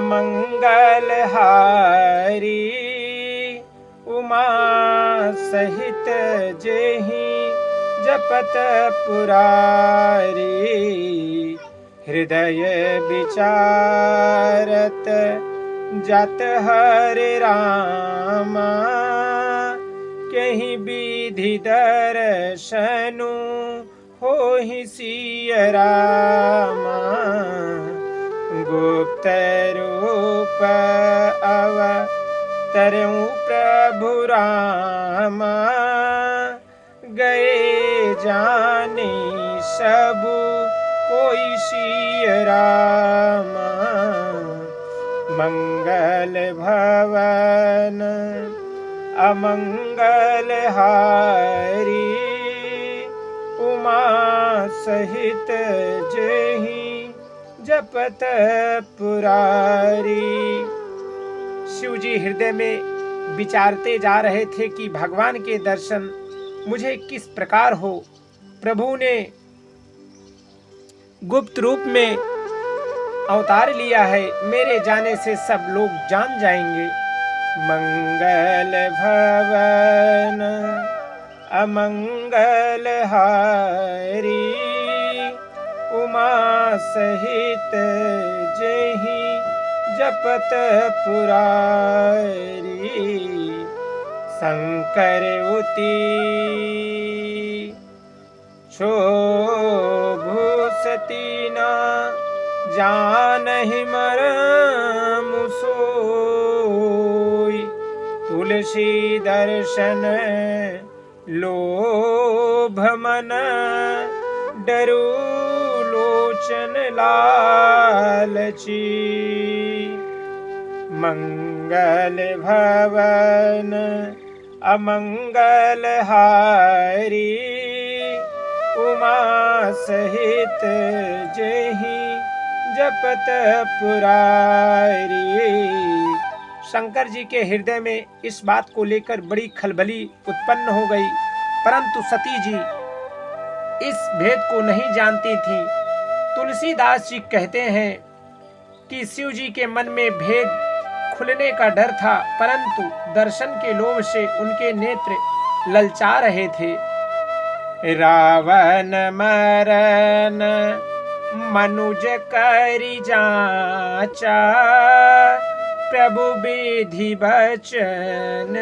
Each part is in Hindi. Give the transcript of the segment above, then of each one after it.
मंगल हारी उमा सहित जेहि जपत पुरारी। हृदय विचारत जत हरि रामा कहीं विधि दर्शनु होहि सिय रामा। गुप्त रूप अवतरऊ प्रभु रामा गए जाने सबु कोई सिय रामा। मंगल भवन अमंगल हारी उमा सहित जेहि जपत पुरारी। शिव जी हृदय में विचारते जा रहे थे कि भगवान के दर्शन मुझे किस प्रकार हो। प्रभु ने गुप्त रूप में अवतार लिया है, मेरे जाने से सब लोग जान जाएंगे। मंगल भवन अमंगल हारी उमा सहित जेहि जपत पुरारी। शंकर उति क्षोभूषति न जानहि मरमु सोई। तुलसी दर्शन लोभ मन डरू लोचन लालची। मंगल भवन अमंगल हारी उमा सहित जेहि जपत पुरारी। शंकर जी के हृदय में इस बात को लेकर बड़ी खलबली उत्पन्न हो गई, परंतु सती जी इस भेद को नहीं जानती थी। तुलसीदास जी कहते हैं कि शिव जी के मन में भेद खुलने का डर था, परंतु दर्शन के लोभ से उनके नेत्र ललचा रहे थे। रावण मरन मनुज करि जाचा प्रभु विधि बचन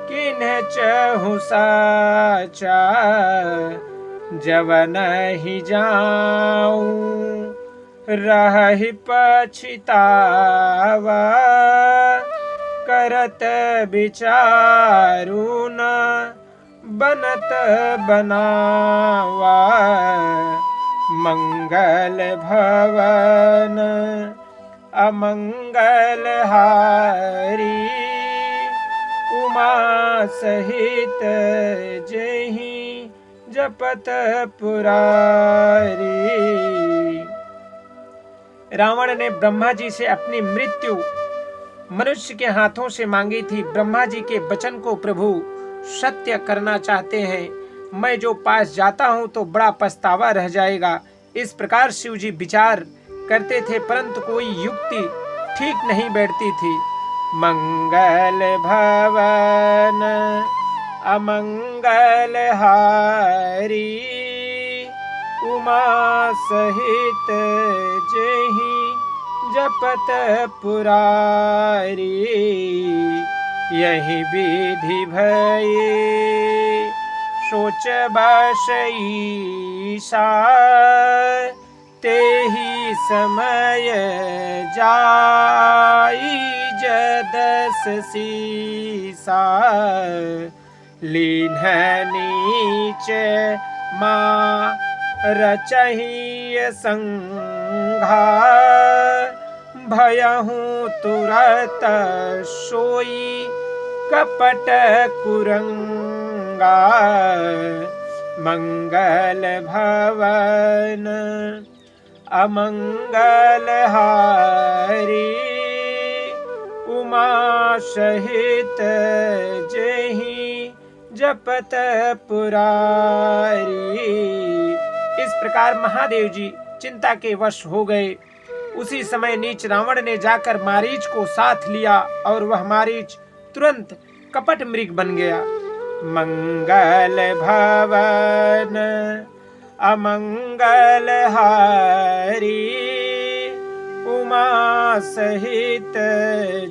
किन्ह चहु साचा। जब नहीं जाऊं रहि पछितावा करत विचारु न बनत बनावा। मंगल भवन अमंगल हारी उमा सहित जेहि जपत पुरारी। रावण ने ब्रह्मा जी से अपनी मृत्यु मनुष्य के हाथों से मांगी थी। ब्रह्मा जी के वचन को प्रभु सत्य करना चाहते हैं। मैं जो पास जाता हूं तो बड़ा पछतावा रह जाएगा। इस प्रकार शिव जी विचार करते थे, परंतु कोई युक्ति ठीक नहीं बैठती थी। मंगल भवन अमंगल हारी उमा सहित जेहि जपत पुरारी। यही विधि भये सोच बस ईसा तेहि समय जाई जदस सीसा। लीन नीच माँ रचहि संघा भयहु तुरत सोई कपट कुरंगा। मंगल भवन अमंगल हारी उमा सहित जेहि जपत पुरारी। इस प्रकार महादेव जी चिंता के वश हो गए। उसी समय नीच रावण ने जाकर मारीच को साथ लिया और वह मारीच तुरंत कपट मृग बन गया। मंगल भवन अमंगल हारी, उमा सहित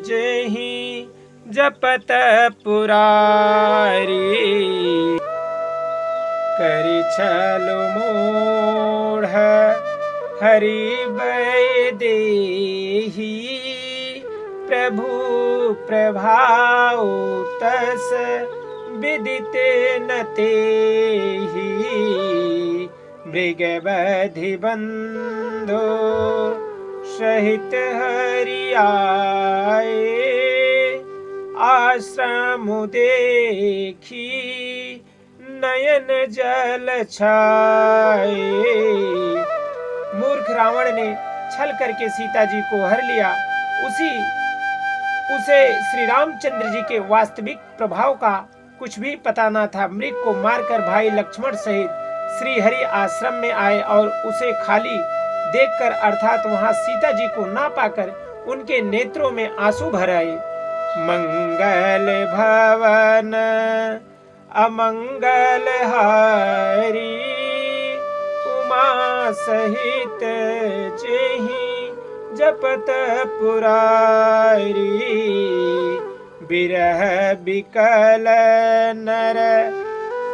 जेहि जपत पुरारी। करि छल मोढ़ हरि बै देहि, प्रभु प्रभाव तस विदित न तेहि। मृगबधि बंधो सहित हरि आए, आश्रम देखी नयन जल छाए। मूर्ख रावण ने छल करके सीता जी को हर लिया। उसे श्री रामचंद्र जी के वास्तविक प्रभाव का कुछ भी पता न था। मृग को मारकर भाई लक्ष्मण सहित श्री हरि आश्रम में आए और उसे खाली देखकर अर्थात वहां सीता जी को ना पाकर उनके नेत्रों में आंसू भर आए। मंगल भवन अमंगल हारी, उमा सहित जेहि जपत पुरारी। बिरह बिकल नर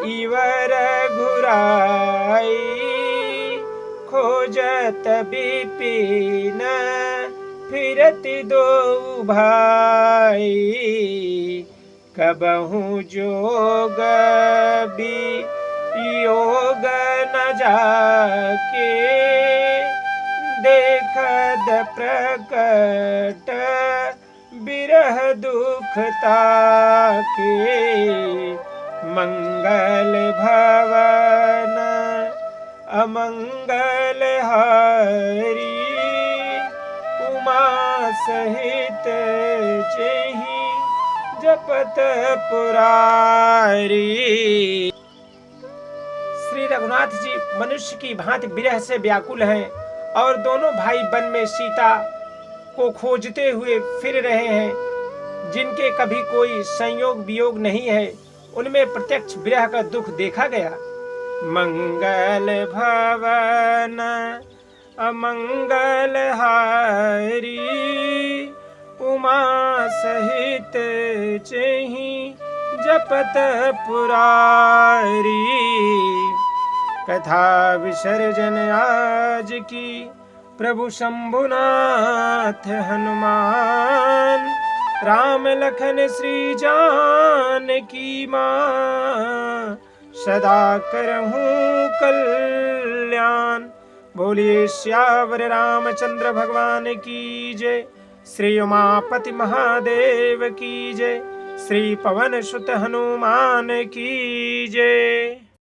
इवर घुराई, खोजत बिपिन फिरति दो भाई। कबहु जोग वियोग न जाके, देखद प्रकट बिरह दुख ताके। मंगल भवन अमंगल हारी, उमा सहित जेहि जपत पुरारी। श्री रघुनाथ जी मनुष्य की भांति विरह से व्याकुल हैं और दोनों भाई वन में सीता को खोजते हुए फिर रहे हैं। जिनके कभी कोई संयोग वियोग नहीं है, उनमें प्रत्यक्ष विरह का दुख देखा गया। मंगल भवन अमंगल हारी, उमा सहित जेहि जपत पुरारी। कथा विसर्जन आज की प्रभु शंभुनाथ हनुमान, राम लखन श्री जानकी मां, सदा करहूं कल्याण। बोलिए श्यावर रामचंद्र भगवान की जय। श्री उमापति महादेव की जय। श्री पवन सुत हनुमान की जय।